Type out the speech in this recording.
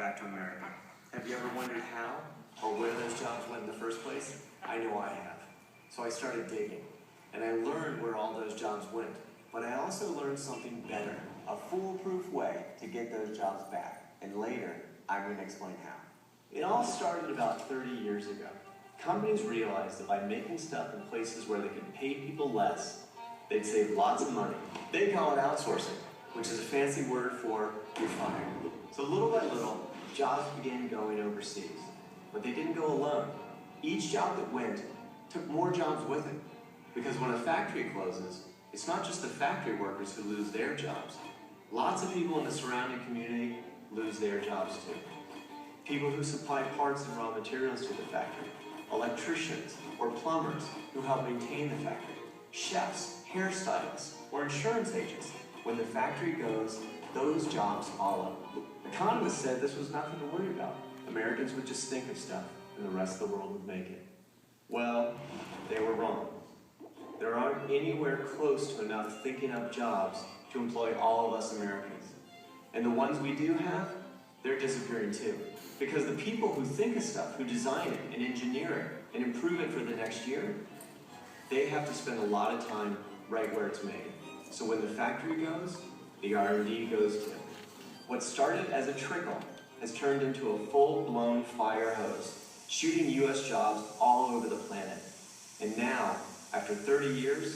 back to America. Have you ever wondered how or where those jobs went in the first place? I know I have. So I started digging, and I learned where all those jobs went. But I also learned something better, a foolproof way to get those jobs back. And later, I'm going to explain how. It all started about 30 years ago. Companies realized that by making stuff in places where they could pay people less, they'd save lots of money. They call it outsourcing, which is a fancy word for you're fired. So little by little, jobs began going overseas. But they didn't go alone. Each job that went took more jobs with it. Because when a factory closes, it's not just the factory workers who lose their jobs. Lots of people in the surrounding community lose their jobs too. People who supply parts and raw materials to the factory, electricians or plumbers who help maintain the factory, chefs, hairstylists, or insurance agents. When the factory goes, those jobs follow. Economists said this was nothing to worry about. Americans would just think of stuff, and the rest of the world would make it. Well, they were wrong. There aren't anywhere close to enough thinking up jobs to employ all of us Americans. And the ones we do have, they're disappearing too. Because the people who think of stuff, who design it and engineer it and improve it for the next year, they have to spend a lot of time right where it's made. So when the factory goes, the R&D goes too. What started as a trickle has turned into a full-blown fire hose, shooting US jobs all over the planet. And now, after 30 years,